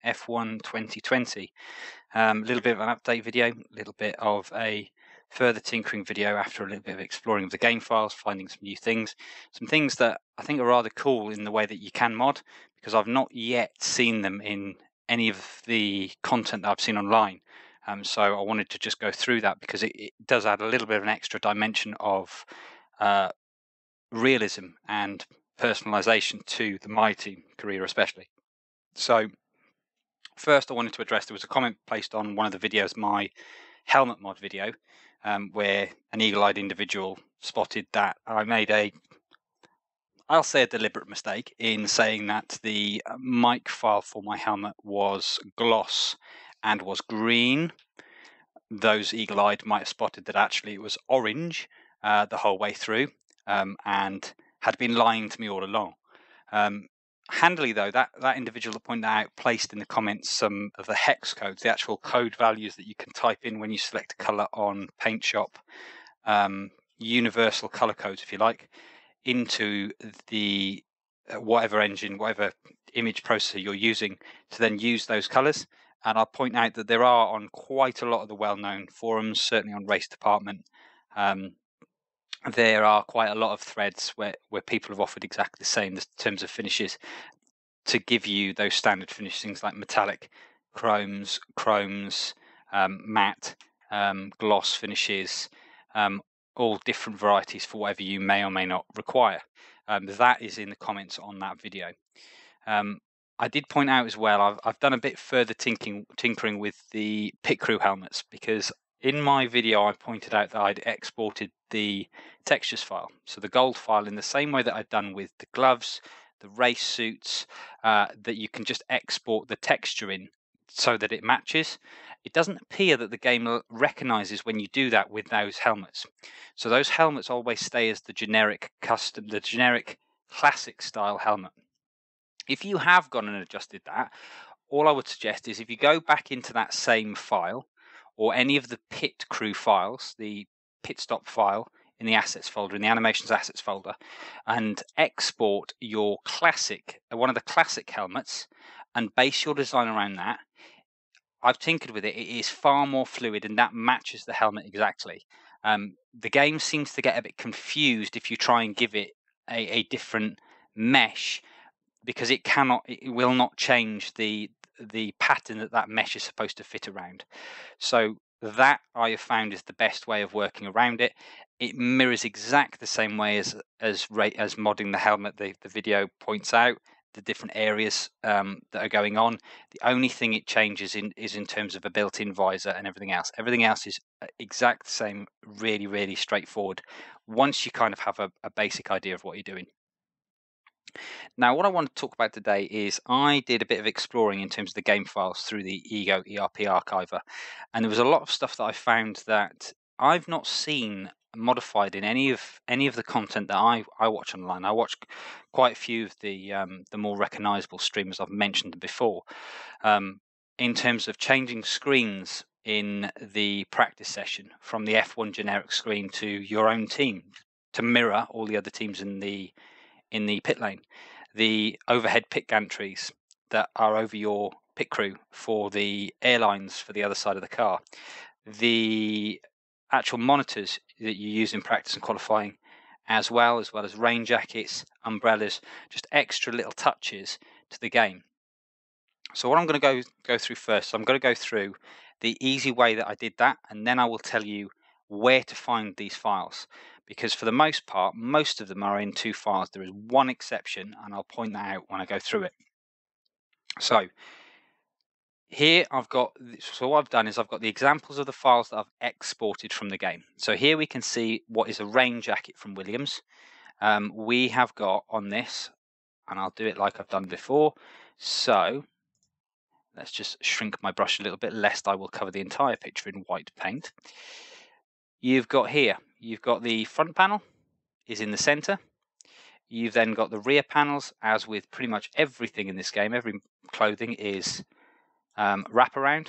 F1 2020. A little bit of an update video, a little bit of a further tinkering video after a little bit of exploring of the game files, finding some new things, some things that I think are rather cool in the way that you can mod, because I've not yet seen them in any of the content that I've seen online. So I wanted to just go through that because it does add a little bit of an extra dimension of realism and personalization to the My Team career especially. So first I wanted to address, there was a comment placed on one of the videos, my helmet mod video, where an eagle-eyed individual spotted that I made I'll say a deliberate mistake in saying that the mic file for my helmet was gloss and was green. Those eagle-eyed might have spotted that actually it was orange the whole way through, and had been lying to me all along. Handily though, that individual that pointed out placed in the comments some of the hex codes, the actual code values that you can type in when you select a color on Paint Shop, universal color codes if you like, into the whatever engine, whatever image processor you're using, to then use those colors. And I'll point out that there are on quite a lot of the well-known forums, certainly on Race Department, there are quite a lot of threads where people have offered exactly the same in terms of finishes to give you those standard finish things like metallic, chromes, matte, gloss finishes, all different varieties for whatever you may or may not require. That is in the comments on that video. I did point out as well, I've done a bit further tinkering with the pit crew helmets, because in my video I pointed out that I'd exported the textures file, so the gold file, in the same way that I'd done with the gloves, the race suits, that you can just export the texture in so that it matches. It doesn't appear that the game recognizes when you do that with those helmets. So those helmets always stay as the generic custom, the generic classic style helmet. If you have gone and adjusted that, all I would suggest is if you go back into that same file, or any of the pit crew files, the pit stop file in the assets folder, in the animations assets folder, and export your classic, one of the classic helmets, and base your design around that. I've tinkered with it. It is far more fluid, and that matches the helmet exactly. The game seems to get a bit confused if you try and give it a different mesh, because it will not change the pattern that mesh is supposed to fit around. So that I have found is the best way of working around it. It mirrors exactly the same way as modding the helmet. The video points out the different areas that are going on. The only thing it changes is in terms of a built-in visor and everything else. Everything else is exact same, really, really straightforward, once you kind of have a basic idea of what you're doing. Now, what I want to talk about today is I did a bit of exploring in terms of the game files through the Ego ERP archiver, and there was a lot of stuff that I found that I've not seen modified in any of the content that I watch online. I watch quite a few of the more recognizable streamers I've mentioned before, in terms of changing screens in the practice session from the F1 generic screen to your own team to mirror all the other teams in the pit lane, the overhead pit gantries that are over your pit crew for the airlines for the other side of the car, the actual monitors that you use in practice and qualifying, as well as rain jackets, umbrellas, just extra little touches to the game. So what I'm going to go through first, I'm going to go through the easy way that I did that, and then I will tell you where to find these files, because for the most part, most of them are in two files. There is one exception, and I'll point that out when I go through it. So here what I've done is I've got the examples of the files that I've exported from the game. So here we can see what is a rain jacket from Williams. We have got on this, and I'll do it like I've done before. So let's just shrink my brush a little bit, lest I will cover the entire picture in white paint. You've got the front panel is in the center. You've then got the rear panels, as with pretty much everything in this game. Every clothing is wraparound.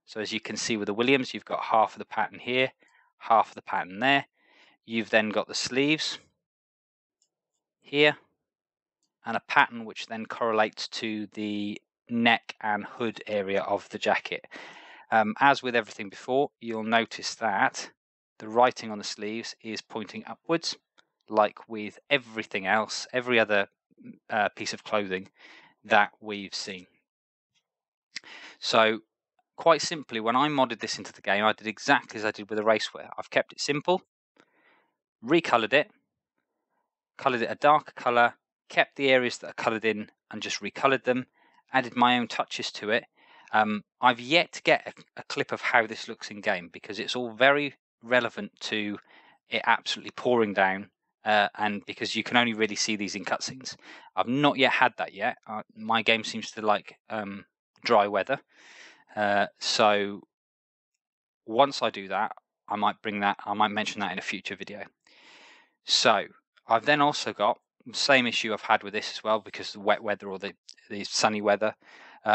So as you can see with the Williams, you've got half of the pattern here, half of the pattern there. You've then got the sleeves here, and a pattern which then correlates to the neck and hood area of the jacket. As with everything before, you'll notice that the writing on the sleeves is pointing upwards, like with everything else, every other piece of clothing that we've seen. So quite simply, when I modded this into the game, I did exactly as I did with the racewear. I've kept it simple, recolored it, colored it a darker color, kept the areas that are colored in and just recolored them, added my own touches to it. I've yet to get a clip of how this looks in game because it's all very relevant to it absolutely pouring down, and because you can only really see these in cutscenes. I've not yet had that yet. My game seems to like dry weather, so once I do that, I might mention that in a future video. So I've then also got the same issue I've had with this as well, because the wet weather or the sunny weather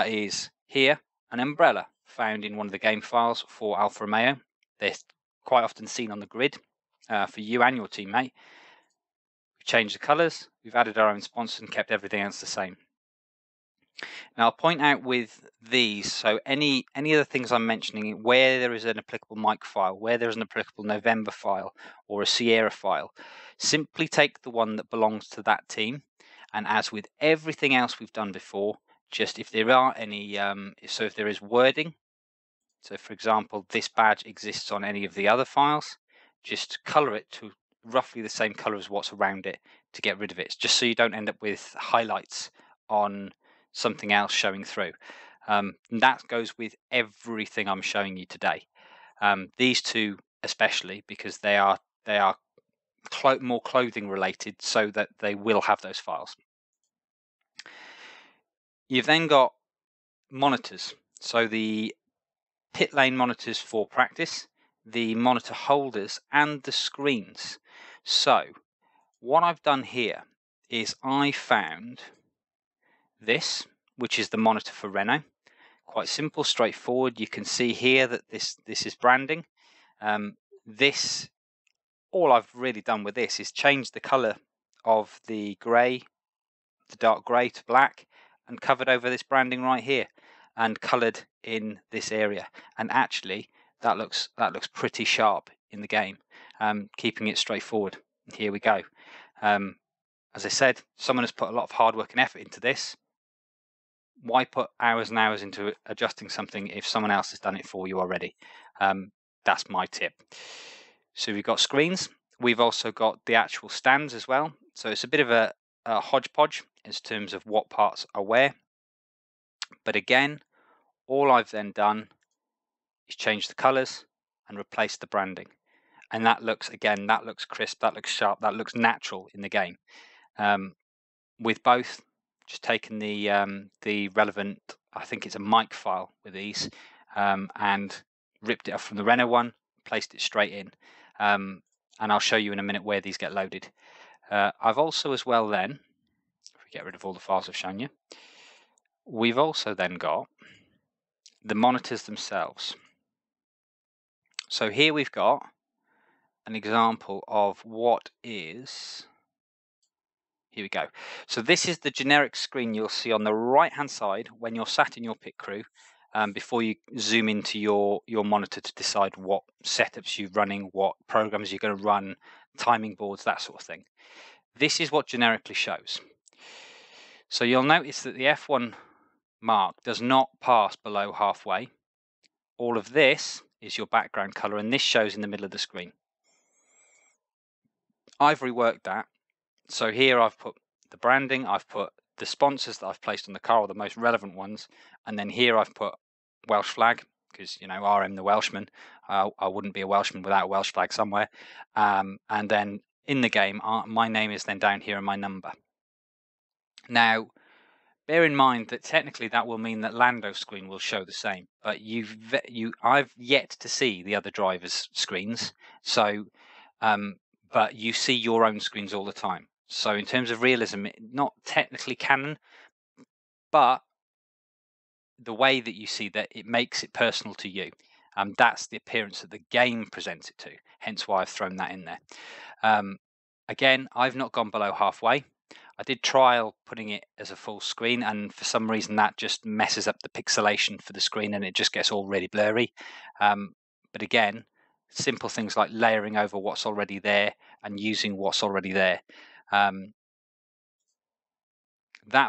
is here an umbrella found in one of the game files for Alfa Romeo. They're quite often seen on the grid for you and your teammate. We've changed the colours, we've added our own sponsors and kept everything else the same. Now I'll point out with these, so any of the things I'm mentioning, where there is an applicable Mike file, where there is an applicable November file or a Sierra file, simply take the one that belongs to that team, and as with everything else we've done before, just if there are any, so if there is wording, so for example this badge exists on any of the other files, just colour it to roughly the same colour as what's around it to get rid of it, just so you don't end up with highlights on something else showing through. And that goes with everything I'm showing you today. These two especially, because they are more clothing related, so that they will have those files. You've then got monitors, so the pit lane monitors for practice, the monitor holders and the screens. So what I've done here is I found this, which is the monitor for Renault. Quite simple, straightforward. You can see here that this is branding. All I've really done with this is change the color of the grey, the dark grey to black, and covered over this branding right here, and colored in this area. And actually, that looks pretty sharp in the game. Keeping it straightforward. Here we go. As I said, someone has put a lot of hard work and effort into this. Why put hours and hours into adjusting something if someone else has done it for you already? That's my tip. So we've got screens. We've also got the actual stands as well. So it's a bit of a hodgepodge in terms of what parts are where. But again, all I've then done is change the colors and replace the branding. And that looks crisp, that looks sharp, that looks natural in the game. With both, just taken the relevant, I think it's a Mike file with these, and ripped it off from the Renault one, placed it straight in. And I'll show you in a minute where these get loaded. I've also as well then, if we get rid of all the files I've shown you, we've also then got the monitors themselves. So here we've got an example of what is, here we go. So this is the generic screen you'll see on the right hand side when you're sat in your pit crew, before you zoom into your monitor to decide what setups you're running, what programs you're going to run, timing boards, that sort of thing. This is what generically shows. So you'll notice that the F1 mark does not pass below halfway. All of this is your background color, and this shows in the middle of the screen. I've reworked that. So here I've put the branding, I've put the sponsors that I've placed on the car, or the most relevant ones, and then here I've put Welsh flag, because, you know, RM the Welshman. I wouldn't be a Welshman without a Welsh flag somewhere. And then in the game, my name is then down here and my number. Now, bear in mind that technically that will mean that Lando's screen will show the same, but I've yet to see the other drivers' screens. So, but you see your own screens all the time. So in terms of realism, not technically canon, but the way that you see that, it makes it personal to you. That's the appearance that the game presents it to, hence why I've thrown that in there. Again, I've not gone below halfway. I did trial putting it as a full screen, and for some reason that just messes up the pixelation for the screen and it just gets all really blurry. But again, simple things like layering over what's already there and using what's already there, that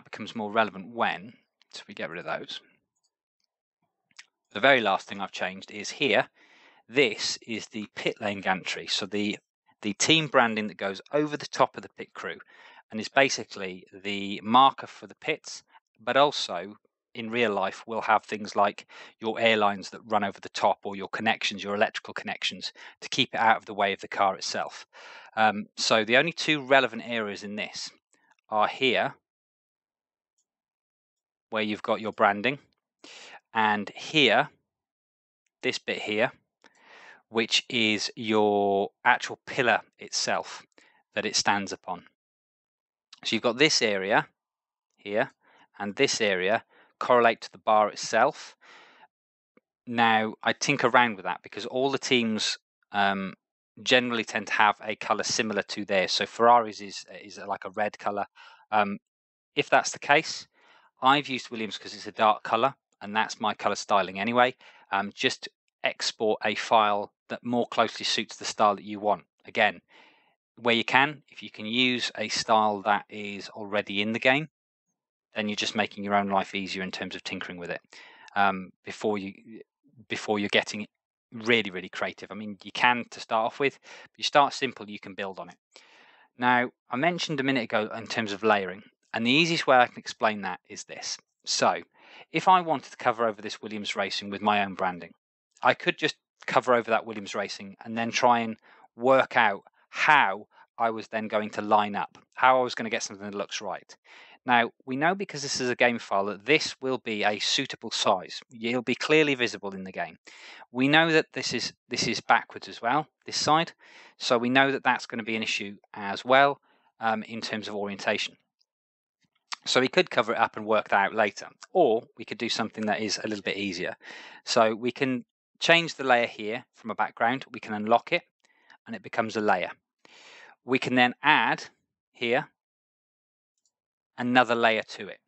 becomes more relevant when, so we get rid of those. The very last thing I've changed is here. This is the pit lane gantry, so the team branding that goes over the top of the pit crew and is basically the marker for the pits, but also in real life we'll have things like your airlines that run over the top, or your connections, your electrical connections, to keep it out of the way of the car itself. So the only two relevant areas in this are here, where you've got your branding, and here, this bit here, which is your actual pillar itself that it stands upon. So you've got this area here and this area correlate to the bar itself. Now, I tinker around with that because all the teams generally tend to have a color similar to theirs. So Ferrari's is like a red color. If that's the case, I've used Williams because it's a dark color, and that's my color styling anyway. Just export a file that more closely suits the style that you want. Again, where you can, if you can use a style that is already in the game, then you're just making your own life easier in terms of tinkering with it, before you're getting really creative. I mean, you can to start off with, but you start simple, you can build on it. Now, I mentioned a minute ago in terms of layering, and the easiest way I can explain that is this. So if I wanted to cover over this Williams Racing with my own branding, I could just cover over that Williams Racing and then try and work out how I was then going to line up, how I was going to get something that looks right. Now, we know, because this is a game file, that this will be a suitable size. It'll be clearly visible in the game. We know that this is backwards as well, this side. So we know that that's going to be an issue as well, in terms of orientation. So we could cover it up and work that out later, or we could do something that is a little bit easier. So we can change the layer here from a background. We can unlock it and it becomes a layer. We can then add here another layer to it.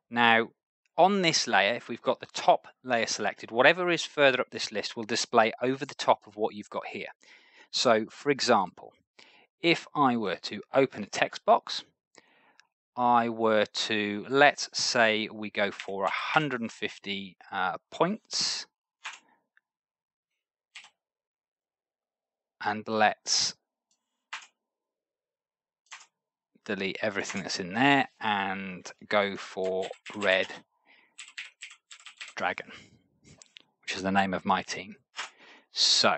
Now, on this layer, if we've got the top layer selected, whatever is further up this list will display over the top of what you've got here. So, for example, if I were to open a text box, I were to, let's say we go for 150 points, and let's delete everything that's in there and go for Red Dragon, which is the name of my team. So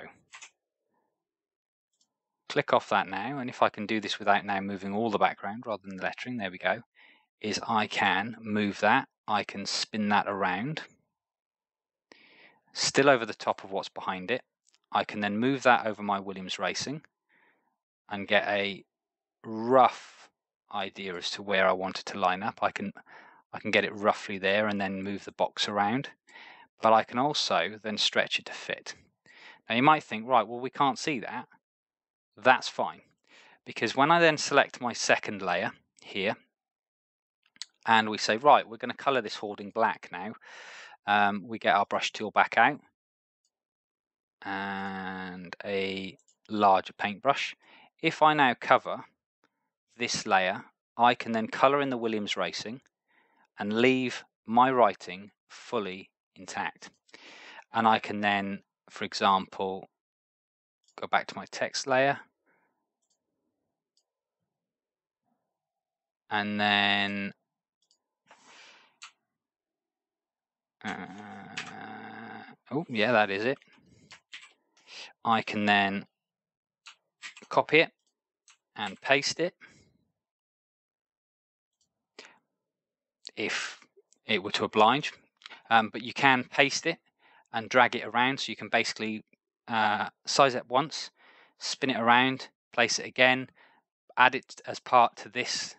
click off that now, and if I can do this without now moving all the background rather than the lettering, there we go, is I can move that, I can spin that around, still over the top of what's behind it. I can then move that over my Williams Racing and get a rough idea as to where I want it to line up. I can get it roughly there and then move the box around, but I can also then stretch it to fit. Now you might think, right, well, we can't see that. That's fine, because when I then select my second layer here and we say, right, we're going to color this hoarding black now, we get our brush tool back out and a larger paintbrush. If I now cover this layer, I can then color in the Williams Racing and leave my writing fully intact. And I can then, for example, go back to my text layer and then oh yeah, that is it. I can then copy it and paste it if it were to oblige, but you can paste it and drag it around, so you can basically size it once, spin it around, place it again, add it as part to this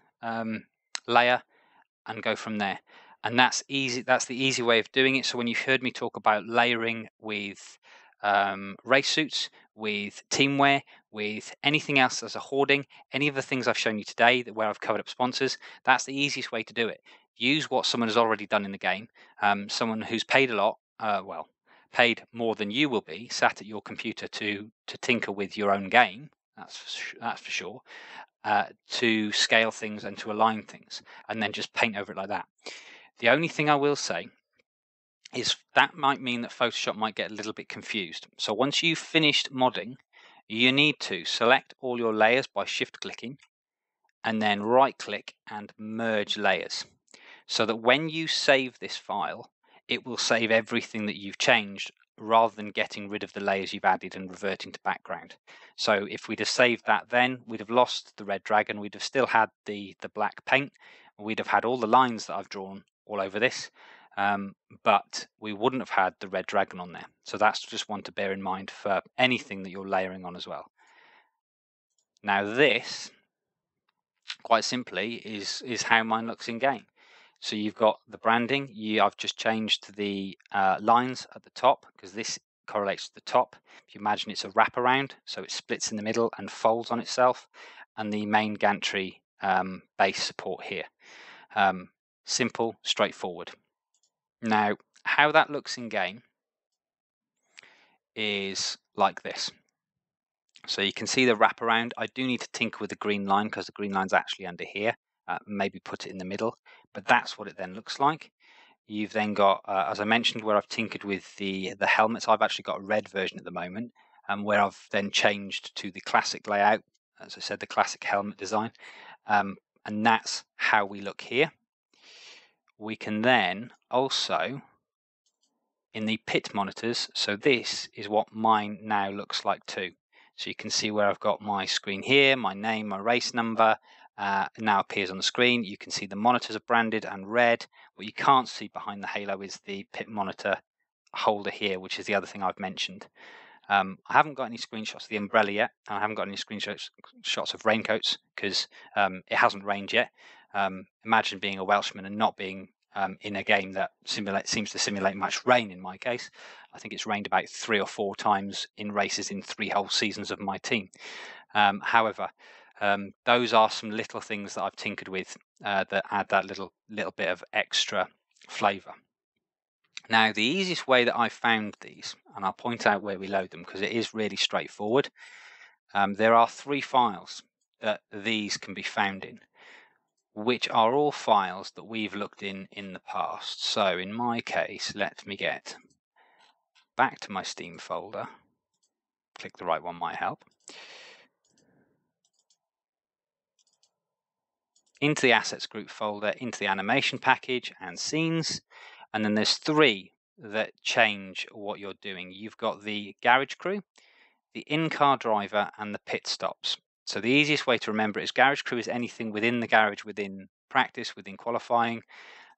layer and go from there. And that's easy. That's the easy way of doing it. So when you've heard me talk about layering with race suits, with teamwear, with anything else as a hoarding, any of the things I've shown you today where I've covered up sponsors, that's the easiest way to do it. Use what someone has already done in the game, someone who's paid a lot, paid more than you will be, sat at your computer to tinker with your own game, that's for sure, to scale things and to align things, and then just paint over it like that. The only thing I will say is that might mean that Photoshop might get a little bit confused. So once you've finished modding, you need to select all your layers by shift clicking and then right click and merge layers, so that when you save this file, it will save everything that you've changed rather than getting rid of the layers you've added and reverting to background. So if we'd have saved that then, we'd have lost the red dragon, we'd have still had the black paint, we'd have had all the lines that I've drawn all over this, but we wouldn't have had the red dragon on there. So that's just one to bear in mind for anything that you're layering on as well. Now this, quite simply, is how mine looks in game. So you've got the branding. I've just changed the lines at the top because this correlates to the top. If you imagine it's a wraparound, so it splits in the middle and folds on itself, and the main gantry base support here. Simple, straightforward. Now, how that looks in game is like this. So you can see the wraparound. I do need to tinker with the green line because the green line's actually under here. Maybe put it in the middle, but that's what it then looks like. You've then got, as I mentioned, where I've tinkered with the helmets. I've actually got a red version at the moment, where I've then changed to the classic layout, as I said, the classic helmet design, and that's how we look here. We can then also, in the pit monitors, so this is what mine now looks like too. So you can see where I've got my screen here, my name, my race number, now appears on the screen. You can see the monitors are branded and red. What you can't see behind the halo is the pit monitor holder here, which is the other thing I've mentioned. I haven't got any screenshots of the umbrella yet, and I haven't got any screenshots of raincoats because it hasn't rained yet. Imagine being a Welshman and not being in a game that seems to simulate much rain in my case. I think it's rained about 3 or 4 times in races in 3 whole seasons of my team. However, those are some little things that I've tinkered with that add that little bit of extra flavour. Now, the easiest way that I've found these, and I'll point out where we load them because it is really straightforward. There are 3 files that these can be found in, which are all files that we've looked in the past. So in my case, let me get back to my Steam folder. Click the right one might help. Into the assets group folder, into the animation package and scenes. And then there's 3 that change what you're doing. You've got the garage crew, the in-car driver, and the pit stops. So the easiest way to remember it is garage crew is anything within the garage, within practice, within qualifying.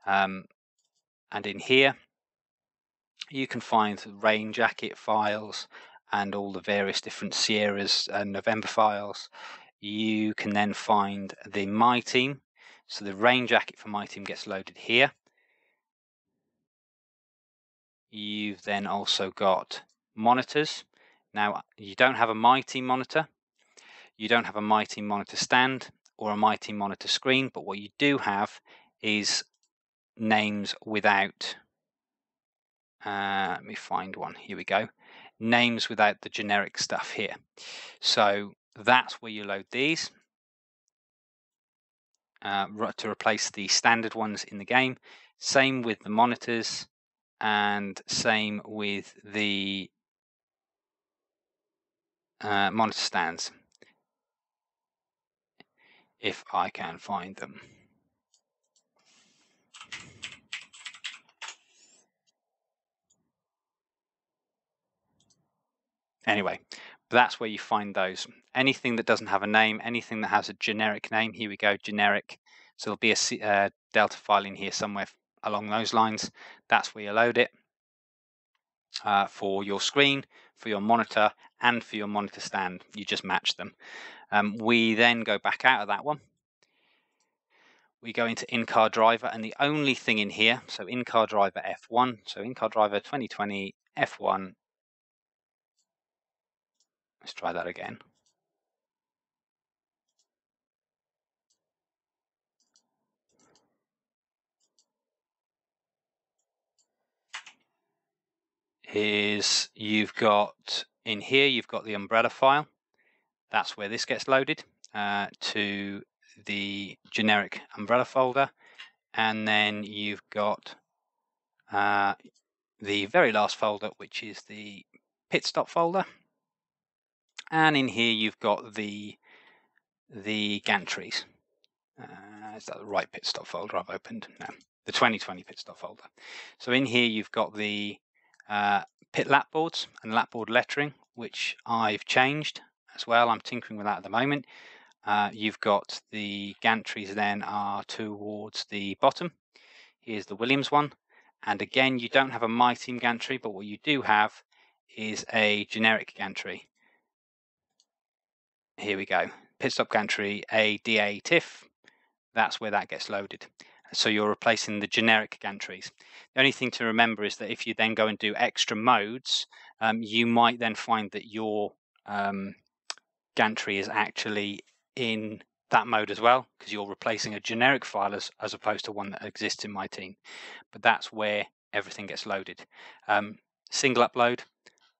And in here, you can find rain jacket files and all the various different Sierras and November files. You can then find the My Team. So the rain jacket for My Team gets loaded here. You've then also got monitors. Now, you don't have a My Team monitor. You don't have a My Team monitor stand or a My Team monitor screen, but what you do have is names without, let me find one, here we go, names without the generic stuff here. So that's where you load these to replace the standard ones in the game. Same with the monitors and same with the monitor stands, if I can find them. Anyway, that's where you find those. Anything that doesn't have a name, anything that has a generic name, here we go, generic. So there'll be a Delta file in here somewhere along those lines. That's where you load it for your screen, for your monitor, and for your monitor stand. You just match them. We then go back out of that one. We go into in-car driver, and the only thing in here, so in-car driver F1, so in-car driver 2020 F1. Let's try that again. is you've got in here, you've got the umbrella file. That's where this gets loaded to the generic umbrella folder. And then you've got the very last folder, which is the pit stop folder. And in here, you've got the gantries. Is that the right pit stop folder I've opened? No, the 2020 pit stop folder. So in here, you've got the pit lap boards and lap board lettering, which I've changed as well. I'm tinkering with that at the moment. You've got the gantries then are towards the bottom. Here's the Williams one. And again, you don't have a My Team gantry, but what you do have is a generic gantry. Here we go. Pit stop gantry ADA TIFF. That's where that gets loaded. So you're replacing the generic gantries. The only thing to remember is that if you then go and do extra modes, you might then find that your gantry is actually in that mode as well, because you're replacing a generic file as opposed to one that exists in My Team. But that's where everything gets loaded. Single upload,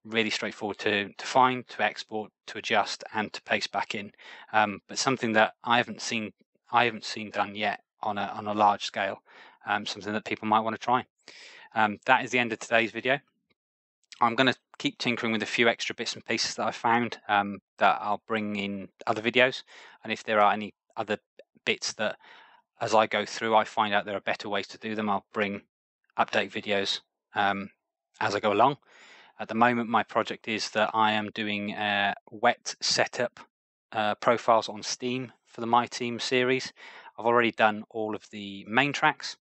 really straightforward to find, to export, to adjust, and to paste back in. But something that I haven't seen done yet on a large scale. Something that people might want to try. That is the end of today's video. I'm going to keep tinkering with a few extra bits and pieces that I found that I'll bring in other videos. And if there are any other bits that, as I go through, I find out there are better ways to do them, I'll bring update videos as I go along. At the moment, my project is that I am doing wet setup profiles on Steam for the My Team series. I've already done all of the main tracks,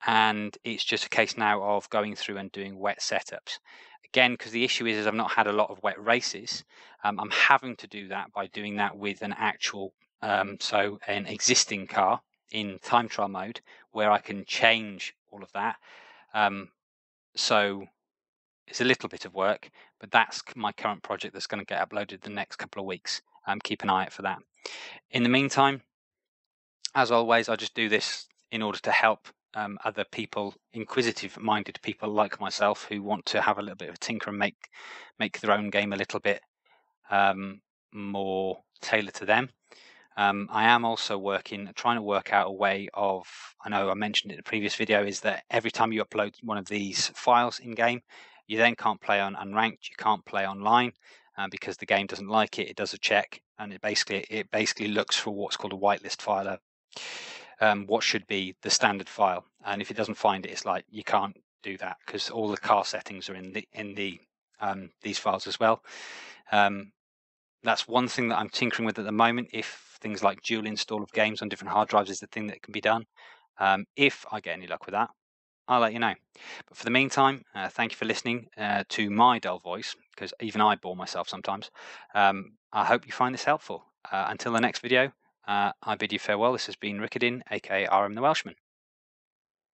and it's just a case now of going through and doing wet setups. Again, because the issue is I've not had a lot of wet races, I'm having to do that by doing that with an actual, so an existing car in time trial mode, where I can change all of that. So it's a little bit of work, but that's my current project that's going to get uploaded the next couple of weeks. Keep an eye out for that. In the meantime, as always, I just do this in order to help other people, inquisitive-minded people like myself, who want to have a little bit of a tinker and make their own game a little bit more tailored to them. I am also trying to work out a way of, I know I mentioned it in the previous video, is that every time you upload one of these files in game, you then can't play on unranked, you can't play online because the game doesn't like it. It does a check, and it basically looks for what's called a whitelist file, what should be the standard file, and if it doesn't find it, it's like you can't do that because all the car settings are in these files as well. That's one thing that I'm tinkering with at the moment. If things like dual install of games on different hard drives is the thing that can be done, if I get any luck with that, I'll let you know. But for the meantime, thank you for listening to my dull voice, because even I bore myself sometimes. I hope you find this helpful. Until the next video, I bid you farewell. This has been Rikadin, aka RM the Welshman.